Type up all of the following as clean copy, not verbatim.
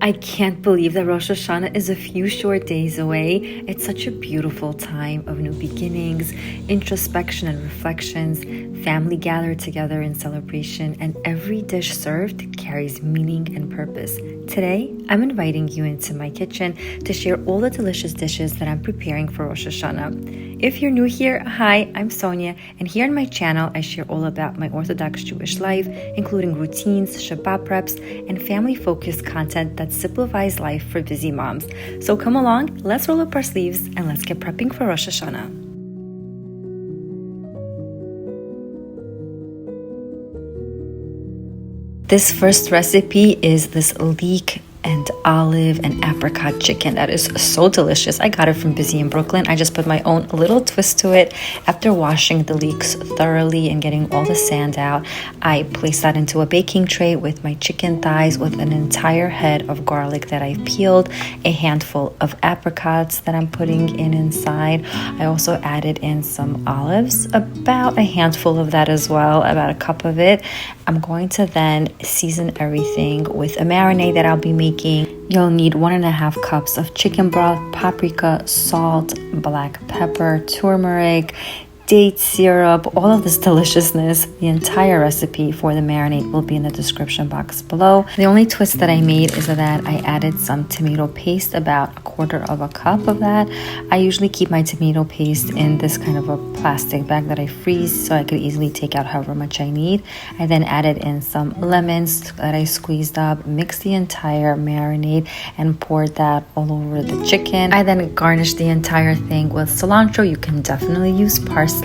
I can't believe that Rosh Hashanah is a few short days away. It's such a beautiful time of new beginnings, introspection and reflections, family gathered together in celebration, and every dish served carries meaning and purpose. Today, I'm inviting you into my kitchen to share all the delicious dishes that I'm preparing for Rosh Hashanah. If you're new here, hi, I'm Sonia, and here on my channel, I share all about my Orthodox Jewish life, including routines, Shabbat preps, and family-focused content that simplifies life for busy moms. So come along, let's roll up our sleeves, and let's get prepping for Rosh Hashanah. This first recipe is this leek and olive and apricot chicken that is so delicious. I got it from Busy in Brooklyn. I just put my own little twist to it. After washing the leeks thoroughly and getting all the sand out, I placed that into a baking tray with my chicken thighs with an entire head of garlic that I peeled, a handful of apricots that I'm putting in inside. I also added in some olives, about a handful of that as well, about a cup of it. I'm going to then season everything with a marinade that I'll be making. You'll need 1.5 cups of chicken broth, paprika, salt, black pepper, turmeric, date syrup, all of this deliciousness. The entire recipe for the marinade will be in the description box below. The only twist that I made is that I added some tomato paste, about 1/4 cup of that. I usually keep my tomato paste in this kind of a plastic bag that I freeze so I could easily take out however much I need. I then added in some lemons that I squeezed up, mixed the entire marinade, and poured that all over the chicken. I then garnished the entire thing with cilantro. You can definitely use parsley.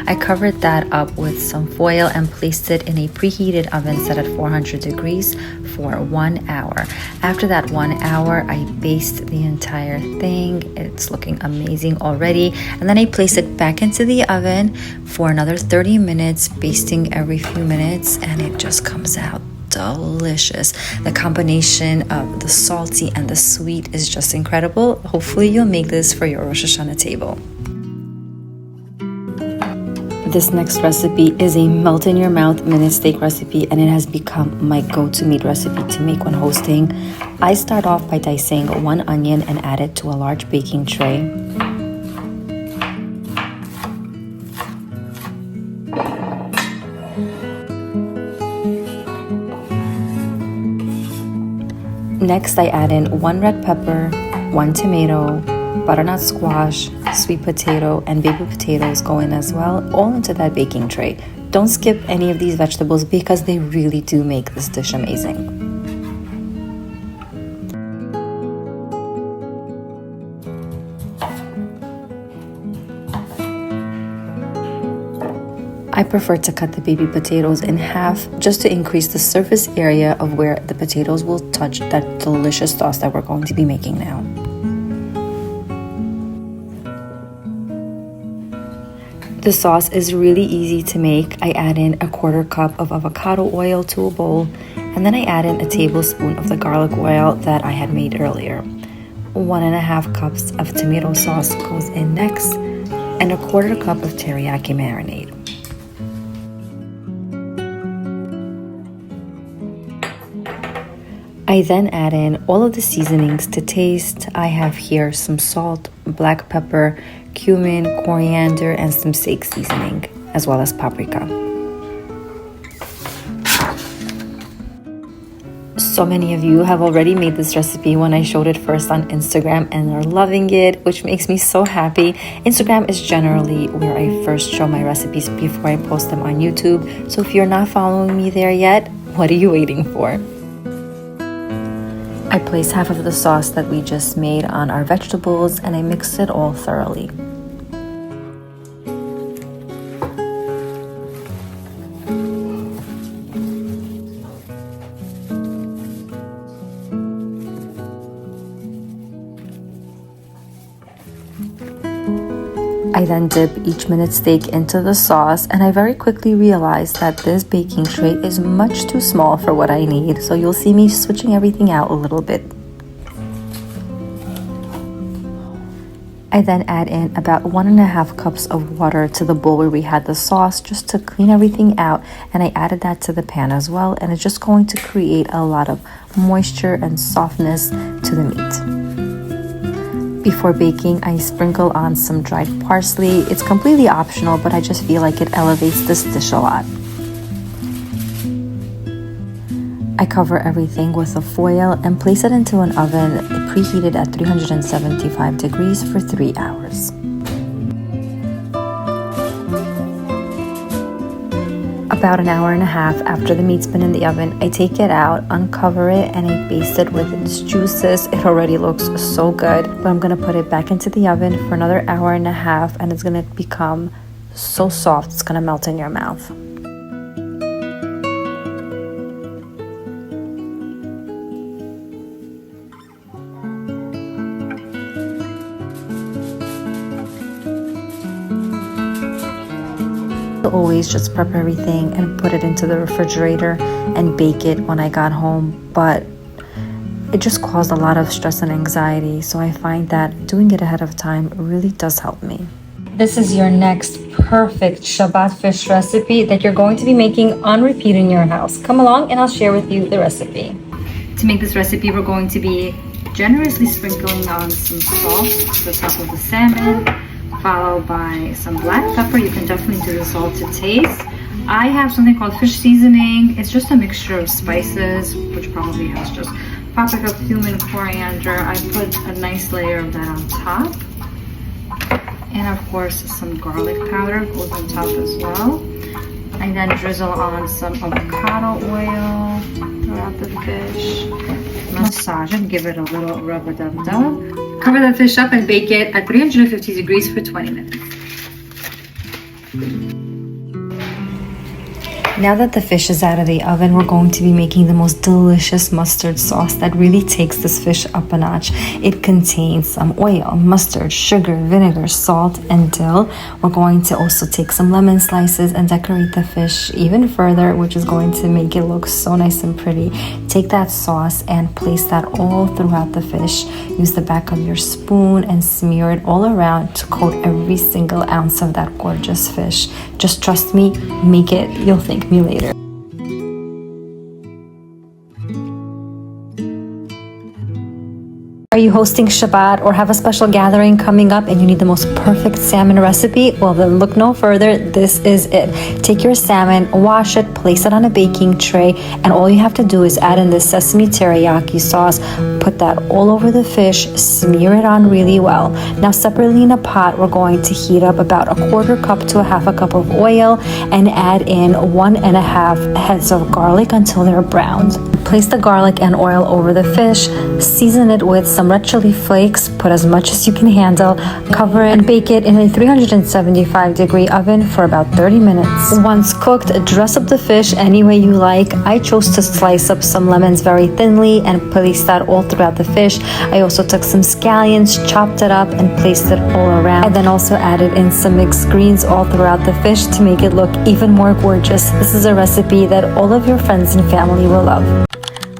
I covered that up with some foil and placed it in a preheated oven set at 400 degrees for 1 hour. After that 1 hour, I basted the entire thing. It's looking amazing already. And then I place it back into the oven for another 30 minutes, basting every few minutes, and it just comes out delicious. The combination of the salty and the sweet is just incredible. Hopefully you'll make this for your Rosh Hashanah table. This next recipe is a melt-in-your-mouth minute steak recipe, and it has become my go-to meat recipe to make when hosting. I start off by dicing 1 onion and add it to a large baking tray. Next, I add in 1 red pepper, 1 tomato, butternut squash, sweet potato, and baby potatoes go in as well, all into that baking tray. Don't skip any of these vegetables because they really do make this dish amazing. I prefer to cut the baby potatoes in half just to increase the surface area of where the potatoes will touch that delicious sauce that we're going to be making now. The sauce is really easy to make. I add in 1/4 cup of avocado oil to a bowl, and then I add in a tablespoon of the garlic oil that I had made earlier. 1.5 cups of tomato sauce goes in next, and 1/4 cup of teriyaki marinade. I then add in all of the seasonings to taste. I have here some salt, black pepper, cumin, coriander, and some steak seasoning, as well as paprika. So many of you have already made this recipe when I showed it first on Instagram and are loving it, which makes me so happy. Instagram is generally where I first show my recipes before I post them on YouTube. So if you're not following me there yet, what are you waiting for? I place half of the sauce that we just made on our vegetables, and I mix it all thoroughly. I then dip each minute steak into the sauce, and I very quickly realized that this baking tray is much too small for what I need, so you'll see me switching everything out a little bit. I then add in about 1.5 cups of water to the bowl where we had the sauce just to clean everything out, and I added that to the pan as well, and it's just going to create a lot of moisture and softness to the meat. Before baking, I sprinkle on some dried parsley. It's completely optional, but I just feel like it elevates this dish a lot. I cover everything with a foil and place it into an oven preheated at 375 degrees for 3 hours. About an hour and a half after the meat's been in the oven, I take it out, uncover it, and I baste it with its juices. It already looks so good, but I'm gonna put it back into the oven for another hour and a half, and it's gonna become so soft, it's gonna melt in your mouth. Always just prep everything and put it into the refrigerator and bake it when I got home, but it just caused a lot of stress and anxiety, so I find that doing it ahead of time really does help me. This is your next perfect Shabbat fish recipe that you're going to be making on repeat in your house. Come along and I'll share with you the recipe. To make this recipe, we're going to be generously sprinkling on some salt to the top of the salmon, followed by some black pepper. You can definitely do the salt to taste. I have something called fish seasoning. It's just a mixture of spices, which probably has just paprika, cumin, coriander. I put a nice layer of that on top. And of course, some garlic powder goes on top as well. I then drizzle on some avocado oil throughout the fish. Massage it, give it a little rub-a-dub-dub. Cover the fish up and bake it at 350 degrees for 20 minutes. Now that the fish is out of the oven, we're going to be making the most delicious mustard sauce that really takes this fish up a notch. It contains some oil, mustard, sugar, vinegar, salt, and dill. We're going to also take some lemon slices and decorate the fish even further, which is going to make it look so nice and pretty. Take that sauce and place that all throughout the fish. Use the back of your spoon and smear it all around to coat every single ounce of that gorgeous fish. Just trust me, make it, you'll thank me later. Are you hosting Shabbat or have a special gathering coming up and you need the most perfect salmon recipe? Well, then look no further. This is it. Take your salmon, wash it, place it on a baking tray, and all you have to do is add in the sesame teriyaki sauce. Put that all over the fish, smear it on really well. Now separately in a pot, we're going to heat up about 1/4 cup to 1/2 cup of oil and add in 1.5 heads of garlic until they're browned. Place the garlic and oil over the fish, season it with some red chili flakes, put as much as you can handle, cover it and bake it in a 375-degree oven for about 30 minutes. Once cooked, dress up the fish any way you like. I chose to slice up some lemons very thinly and place that all throughout the fish. I also took some scallions, chopped it up, and placed it all around. I then also added in some mixed greens all throughout the fish to make it look even more gorgeous. This is a recipe that all of your friends and family will love.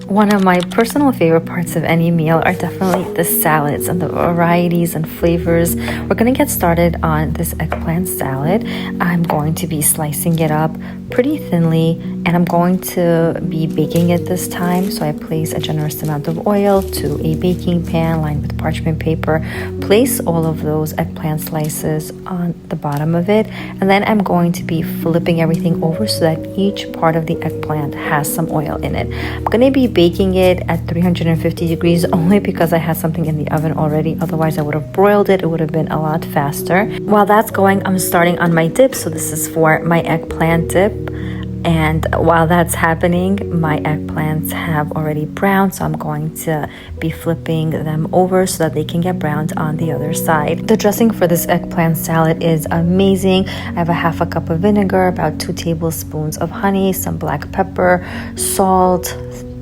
One of my personal favorite parts of any meal are definitely the salads and the varieties and flavors. We're going to get started on this eggplant salad. I'm going to be slicing it up pretty thinly, and I'm going to be baking it this time. So I place a generous amount of oil to a baking pan lined with parchment paper. Place all of those eggplant slices on the bottom of it, and then I'm going to be flipping everything over so that each part of the eggplant has some oil in it. I'm going to be baking it at 350 degrees only because I had something in the oven already. Otherwise I would have broiled it. It would have been a lot faster. While that's going, I'm starting on my dip. So this is for my eggplant dip. And while that's happening, my eggplants have already browned, so I'm going to be flipping them over so that they can get browned on the other side. The dressing for this eggplant salad is amazing. I have 1/2 cup of vinegar, about 2 tablespoons of honey, some black pepper, salt,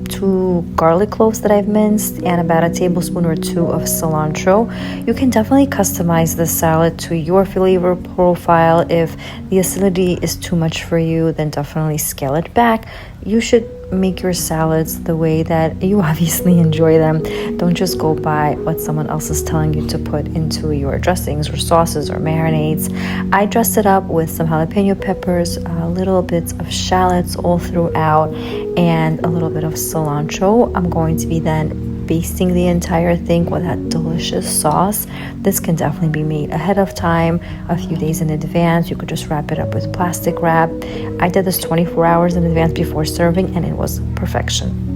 2 garlic cloves that I've minced, and about 1 tablespoon or 2 of cilantro. You can definitely customize the salad to your flavor profile. If the acidity is too much for you, then definitely scale it back. You should make your salads the way that you obviously enjoy them. Don't just go by what someone else is telling you to put into your dressings or sauces or marinades. I dressed it up with some jalapeno peppers, little bits of shallots all throughout, and a little bit of cilantro. I'm going to be then basting the entire thing with that delicious sauce. This can definitely be made ahead of time, a few days in advance. You could just wrap it up with plastic wrap. I did this 24 hours in advance before serving, and it was perfection.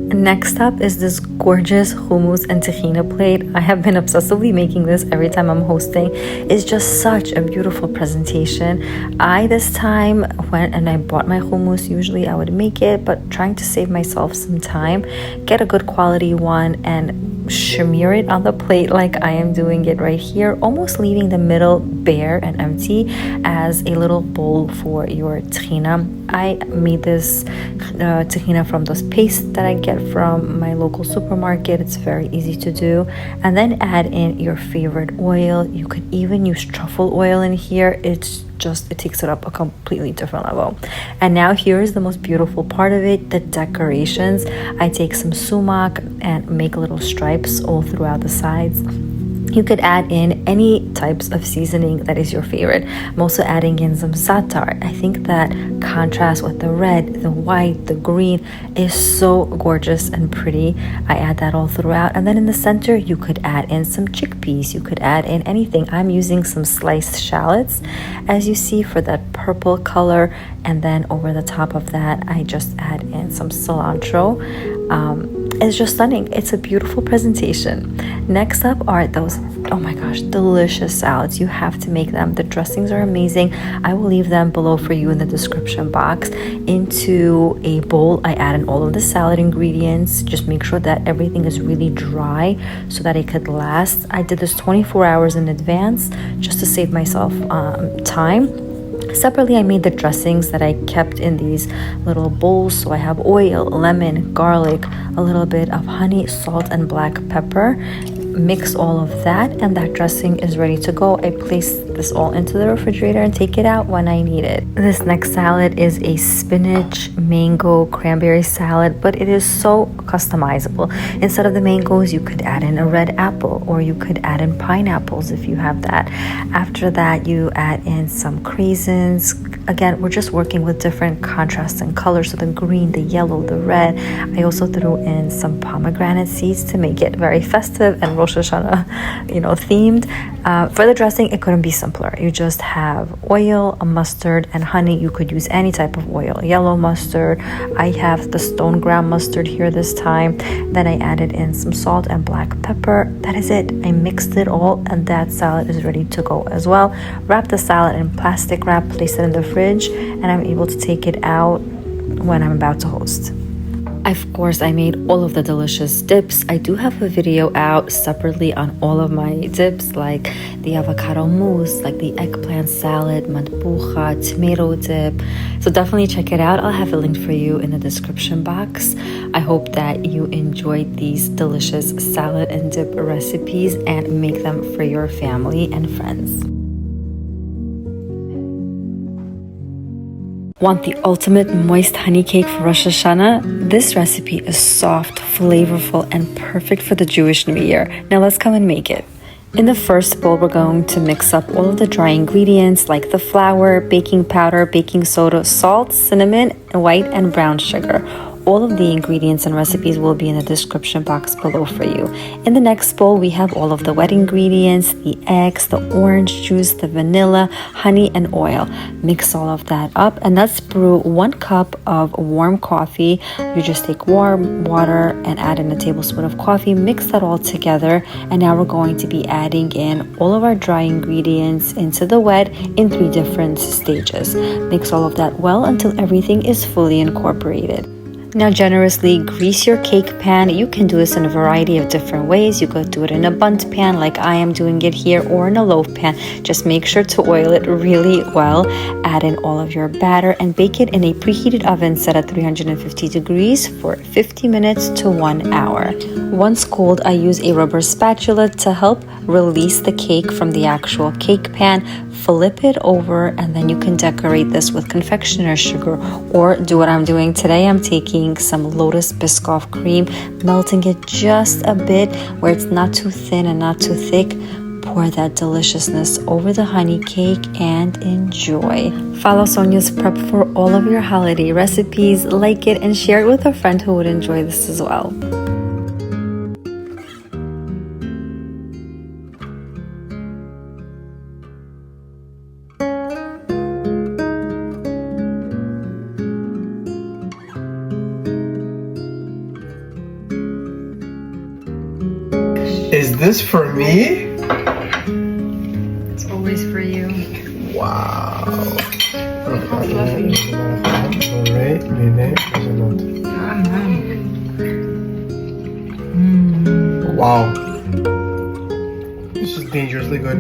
Next up is this gorgeous hummus and tahina plate. I have been obsessively making this every time I'm hosting. It's just such a beautiful presentation. I this time went and I bought my hummus. Usually I would make it, but trying to save myself some time, get a good quality one and smear it on the plate like I am doing it right here, almost leaving the middle bare and empty as a little bowl for your tahina. I made this tahina from those pastes that I get from my local supermarket. It's very easy to do. And then add in your favorite oil. You could even use truffle oil in here. It takes it up a completely different level. And now here is the most beautiful part of it, the decorations. I take some sumac and make little stripes all throughout the sides. You could add in any types of seasoning that is your favorite. I'm also adding in some za'atar. I think that contrast with the red, the white, the green is so gorgeous and pretty. I add that all throughout. And then in the center, you could add in some chickpeas. You could add in anything. I'm using some sliced shallots, as you see, for that purple color. And then over the top of that, I just add in some cilantro. It's just stunning. It's a beautiful presentation. Next up are those, oh my gosh, delicious salads. You have to make them. The dressings are amazing. I will leave them below for you in the description box. Into a bowl, I add in all of the salad ingredients. Just make sure that everything is really dry so that it could last. I did this 24 hours in advance just to save myself time. Separately, I made the dressings that I kept in these little bowls. So I have oil, lemon, garlic, a little bit of honey, salt, and black pepper. Mix all of that, and that dressing is ready to go. I place this all into the refrigerator and take it out when I need it. This next salad is a spinach, mango, cranberry salad, but it is so customizable. Instead of the mangoes, you could add in a red apple, or you could add in pineapples if you have that. After that, you add in some craisins. Again, we're just working with different contrasts and colors, so the green, the yellow, the red. I also threw in some pomegranate seeds to make it very festive and Rosh Hashanah, themed. For the dressing, it couldn't be simpler. You just have oil, a mustard, and honey. You could use any type of oil, yellow mustard. I have the stone ground mustard here this time. Then I added in some salt and black pepper. That is it. I mixed it all, and that salad is ready to go as well. Wrap the salad in plastic wrap, place it in the fridge, and I'm able to take it out when I'm about to host. Of course, I made all of the delicious dips. I do have a video out separately on all of my dips, like the avocado mousse, like the eggplant salad, matbucha, tomato dip. So definitely check it out. I'll have it linked for you in the description box. I hope that you enjoyed these delicious salad and dip recipes and make them for your family and friends. Want the ultimate moist honey cake for Rosh Hashanah? This recipe is soft, flavorful, and perfect for the Jewish New Year. Now let's come and make it. In the first bowl, we're going to mix up all of the dry ingredients like the flour, baking powder, baking soda, salt, cinnamon, white and brown sugar. All of the ingredients and recipes will be in the description box below for you. In the next bowl, we have all of the wet ingredients, the eggs, the orange juice, the vanilla, honey, and oil. Mix all of that up, and let's brew 1 cup of warm coffee. You just take warm water and add in a tablespoon of coffee. Mix that all together, and now we're going to be adding in all of our dry ingredients into the wet in 3 different stages. Mix all of that well until everything is fully incorporated. Now generously grease your cake pan. You can do this in a variety of different ways. You could do it in a bundt pan like I am doing it here, or in a loaf pan. Just make sure to oil it really well. Add in all of your batter and bake it in a preheated oven set at 350 degrees for 50 minutes to 1 hour. Once cooled, I use a rubber spatula to help release the cake from the actual cake pan. flip it over, and then you can decorate this with confectioner's sugar, or do what I'm doing today. I'm taking some Lotus Biscoff cream, melting it just a bit where it's not too thin and not too thick. Pour that deliciousness over the honey cake and enjoy. Follow Sonia's prep for all of your holiday recipes, like it, and share it with a friend who would enjoy this as well. Is this for me? It's always for you. Wow. How fluffy. Wow. This is dangerously good.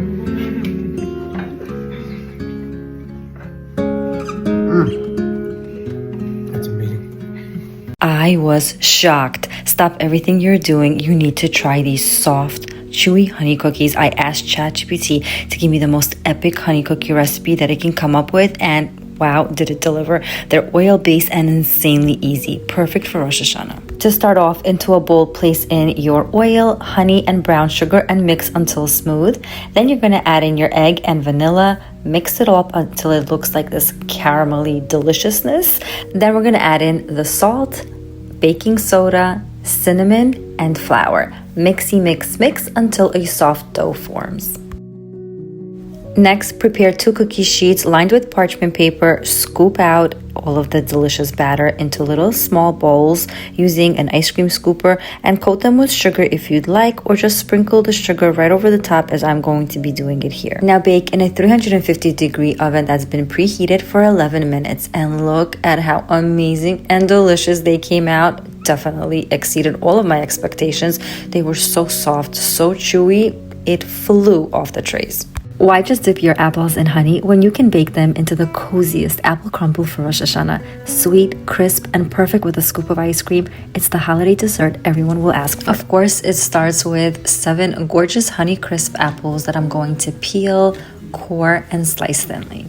That's amazing. I was shocked. Stop everything you're doing. You need to try these soft, chewy honey cookies. I asked ChatGPT to give me the most epic honey cookie recipe that it can come up with, and wow, did it deliver. They're oil-based and insanely easy. Perfect for Rosh Hashanah. To start off, into a bowl, place in your oil, honey, and brown sugar and mix until smooth. Then you're going to add in your egg and vanilla. Mix it up until it looks like this caramelly deliciousness. Then we're going to add in the salt, baking soda, cinnamon, and flour. Mixy mix until a soft dough forms. Next, prepare 2 cookie sheets lined with parchment paper. Scoop out all of the delicious batter into little small bowls using an ice cream scooper, and coat them with sugar if you'd like, or just sprinkle the sugar right over the top as I'm going to be doing it here. Now bake in a 350-degree oven that's been preheated for 11 minutes, and look at how amazing and delicious they came out. Definitely exceeded all of my expectations. They were so soft, so chewy, it flew off the trays. Why just dip your apples in honey when you can bake them into the coziest apple crumble for Rosh Hashanah? Sweet, crisp, and perfect with a scoop of ice cream. It's the holiday dessert everyone will ask for. Of course, it starts with 7 gorgeous honey crisp apples that I'm going to peel, core, and slice thinly.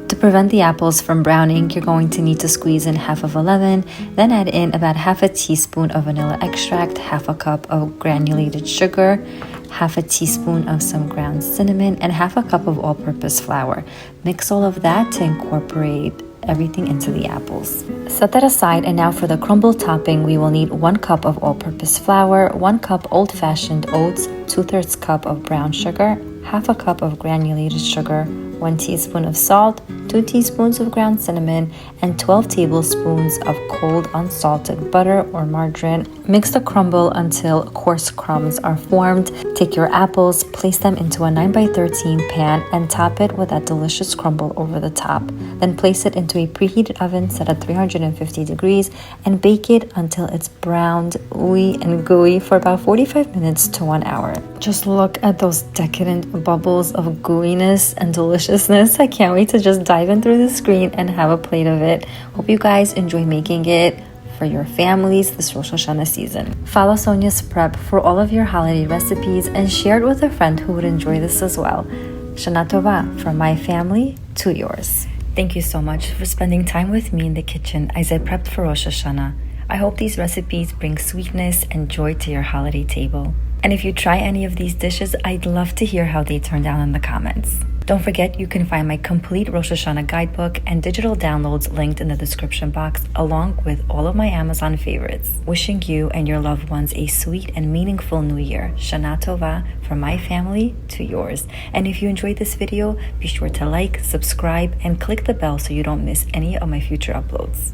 To prevent the apples from browning, you're going to need to squeeze in half of a lemon, then add in about half a teaspoon of vanilla extract, half a cup of granulated sugar, half a teaspoon of some ground cinnamon, and half a cup of all-purpose flour. Mix all of that to incorporate everything into the apples. Set that aside, and now for the crumble topping, we will need 1 cup of all-purpose flour, 1 cup old-fashioned oats, 2/3 cup of brown sugar, half a cup of granulated sugar, 1 teaspoon of salt, 2 teaspoons of ground cinnamon, and 12 tablespoons of cold unsalted butter or margarine. Mix the crumble until coarse crumbs are formed. Take your apples, place them into a 9x13 pan, and top it with that delicious crumble over the top. Then place it into a preheated oven set at 350 degrees and bake it until it's browned, ooey, and gooey for about 45 minutes to 1 hour. Just look at those decadent bubbles of gooiness and deliciousness. I can't wait to just dive in through the screen and have a plate of it. Hope you guys enjoy making it for your families this Rosh Hashanah season. Follow Sonia's prep for all of your holiday recipes and share it with a friend who would enjoy this as well. Shana Tova, from my family to yours. Thank you so much for spending time with me in the kitchen as I prepped for Rosh Hashanah. I hope these recipes bring sweetness and joy to your holiday table. And if you try any of these dishes, I'd love to hear how they turned out in the comments. Don't forget, you can find my complete Rosh Hashanah guidebook and digital downloads linked in the description box, along with all of my Amazon favorites. Wishing you and your loved ones a sweet and meaningful New Year. Shana Tova, from my family to yours. And if you enjoyed this video, be sure to like, subscribe, and click the bell so you don't miss any of my future uploads.